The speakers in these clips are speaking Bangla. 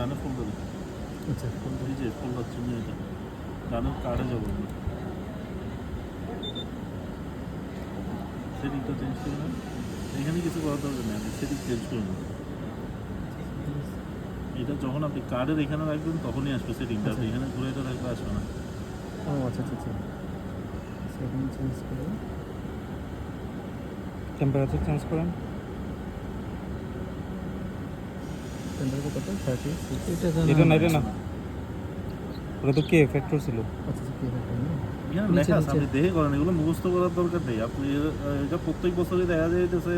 ডানে ফোল্ডার। আচ্ছা এই যে ফোল্ডার চিহ্ন এটা ডানে কার্ডে যাবো আমরা। সেটিংটা চেঞ্জ করে নেন। এখানে কিছু করার দরকার নেই, আপনি সেটিং চেঞ্জ করে নেন। এটা যখন আপনি কার্ডের এখানে রাখবেন তখনই আসবে সেটিংটা, আপনি এখানে ঘুরে এটা রাখলে আসবে না। ও আচ্ছা আচ্ছা আচ্ছা সেটিং চেঞ্জ করে টেম্পারেচার চেঞ্জ করেন। টেম্পারেচার কত 36 এটা না, এটা না, ওটা তো কে ফ্যাক্টর ছিল। আচ্ছা আচ্ছা কি ব্যাপার না এখানে নিচে, লেখা আছে, নিচে। আপনি দেখে করেন, এগুলো মুখস্থ করার দরকার নেই। আপনি এটা প্রত্যেক বছরই দেখা যাইতেছে,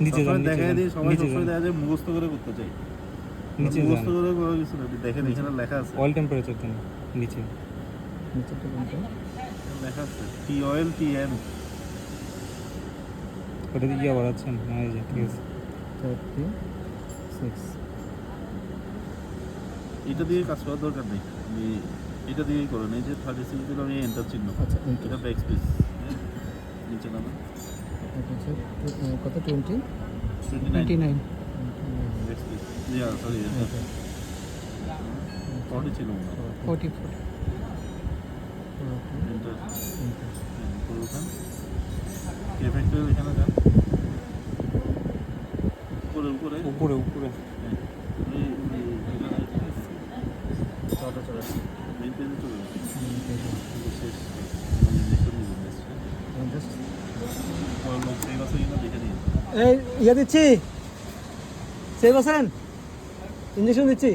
নিচে যান, নিচে দেখা যান, দিয়ে সবাই নিচে সবসময় যান, দেখা যায় মুখস্থ করে করতে চাই। নিচে যান। মুখস্থ করে করার কিছু না, আপনি দেখেন এখানে লেখা আছে। অয়েল টেম্পারেচার দেন নিচে। নিচেরটা কোনটা লেখা আছে টি অয়েল টি এম। ওটা দিয়ে গিয়ে বাড়াচ্ছেন, হ্যাঁ এই যে ঠিক আছে। 36 এটা দিয়ে কাজ করার দরকার নেই, আপনি এটা দিয়েই করেন। এই যে 36 দিলাম, এই এন্টার চিহ্ন, আচ্ছা এটা ব্যাক স্পেস। নিচে নামেন, এটা হচ্ছে কত 20 29 29 ব্যাক স্পেস। সরি, এটা 40 ছিল মনে হয়। 40 এন্টার করে ওঠেন। কে ফ্যাক্টর এখানে যান, উপরে উপরে উপরে উপরে হ্যাঁ, চলো চলো মেইন পেজে চলে যান। শেষ জাস্ট লোক সেভ আছে কিনা দেখে নিন। এই ইয়ে দিচ্ছি সেভ আছেন ইঞ্জেকশন দিচ্ছি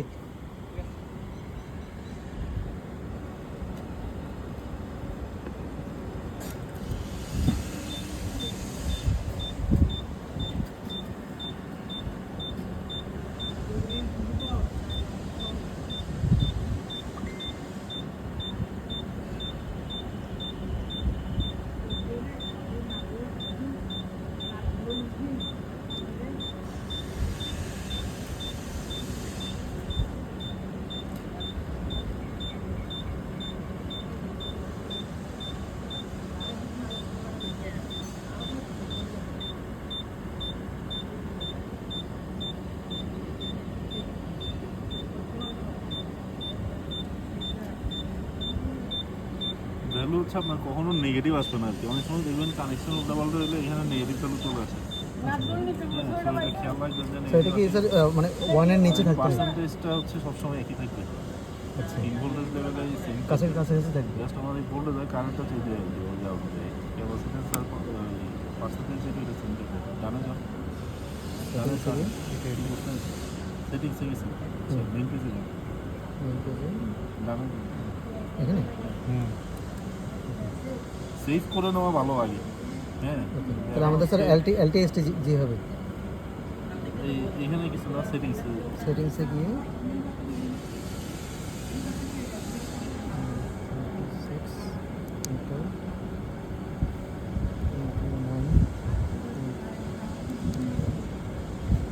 ভ্যালু হচ্ছে আপনার কখনো নেগেটিভ আসবে না আর কি। অনেক সময় দেখবেন কানেকশন উল্টাপাল্টা হলে এখানে নেগেটিভ ভ্যালু চলে আসে। হ্যাঁ, সেটা খেয়াল রাখবেন যে তো এটা কি স্যার মানে 1 এর নিচে থাকবে পার্সেন্টেজটা হচ্ছে সবসময় একই থাকবে। আচ্ছা 3 ভোল্টেজ লেভেলে সেম কাছে কাছে থাকবে জাস্ট আমার এই ভোল্টেজ হয় কারেন্টটা চেঞ্জ হয়ে যাবে। ক্যাপাসিটেন্স আর পার্সেন্টেজ এটা চেঞ্জ হবে। জানা যান জানা স্যার এটা এডি করতেন সেটিংসে গেছে মেইন পেজে যান, জানা এখানে হুম। সেভ করে নেওয়া ভালো আগে। হ্যাঁ, তাহলে আমাদের স্যার এলটিএসটি জি হবে এইখানে কিছু না, সেটিংসে সেটিংসে গিয়ে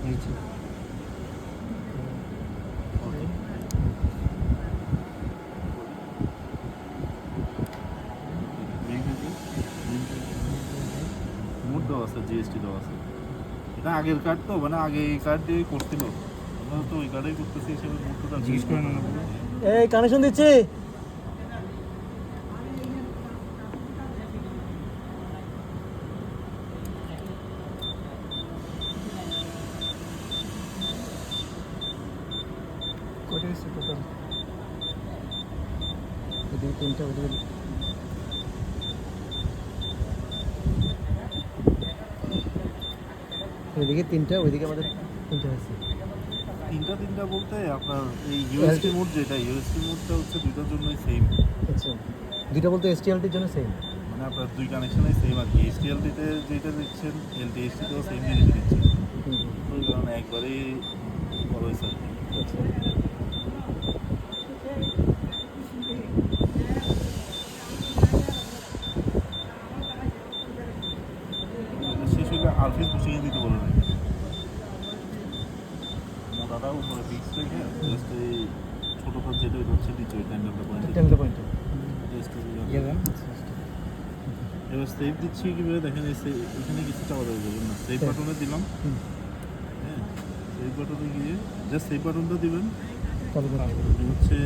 নিচে মোট দেওয়া আছে, জিএসটি দেওয়া আছে। এটা আগের কার্ড তো, মানে আগে এই কার্ড দিয়ে করছিল, আমরা তো ওই কার্ডেই করতেছি হিসেবে মোটটা জিজ্ঞেস করে নেন। এই কানেকশন দিচ্ছি কত হয়েছে টোটাল এদিকে তিনটা ওদিকে এদিকে তিনটা ওইদিকে আমাদের তিনটা হয়েছে তিনটা বলতে আপনার এই ইউএসডি মোড, যেটা ইউএসডি মোডটা হচ্ছে দুইটার জন্যই সেম। আচ্ছা দুইটা বলতে এসটিএলটির জন্য সেম মানে আপনার দুই কানেকশনই সেম আর কি। এসটিএলটিতে যেটা দিচ্ছেন এলটিএসটিতেও সেম জিনিস দিচ্ছেন, তো ওই কারণে একবারেই বড় হয়েছে আর কি। আচ্ছা শেষ হলে আলফিস বসিয়ে দিতে বলে নাই, মোটাটা উপরে ফিক্স রেখে জাস্ট এই ছোটোটা যেটা হচ্ছে নিচে ওই ট্যান্ডেলটা পয়েন্ট টেমপ্লেট পয়েন্ট ইয়ে দেন। এবার সেভ দিচ্ছি কীভাবে দেখেন, এখানে কিছু চাওয়া যাবে না, সেভ বাটনে দিলাম। হ্যাঁ, সেভ বাটনে গিয়ে জাস্ট সেভ বাটনটা দিবেন, কল করে হচ্ছে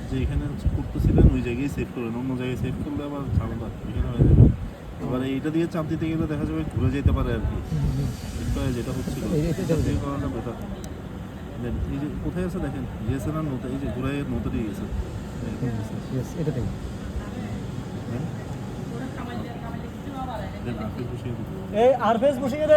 যে এখানে হচ্ছে করতেছিলেন ওই জায়গায় সেভ করেন, অন্য জায়গায় সেভ করলে আবার ঝামেলা এখানে হয়ে যাবে। এবার এইটা দিয়ে চাপ দিতে গেলে দেখা যাবে ঘুরে যেতে পারে আর কি, কিন্তু যেটা হচ্ছিল এটা দিয়ে করাটা বেটার। দেন এই যে কোথায় আছে দেখেন, ইয়েছে না নোতে, এই যে ঘুরাই নোতে দিয়ে গেছে। ইয়েস এটাতেই হ্যাঁ দেন আপনি বসিয়ে দিন। এই আর ফেস বসিয়ে দে।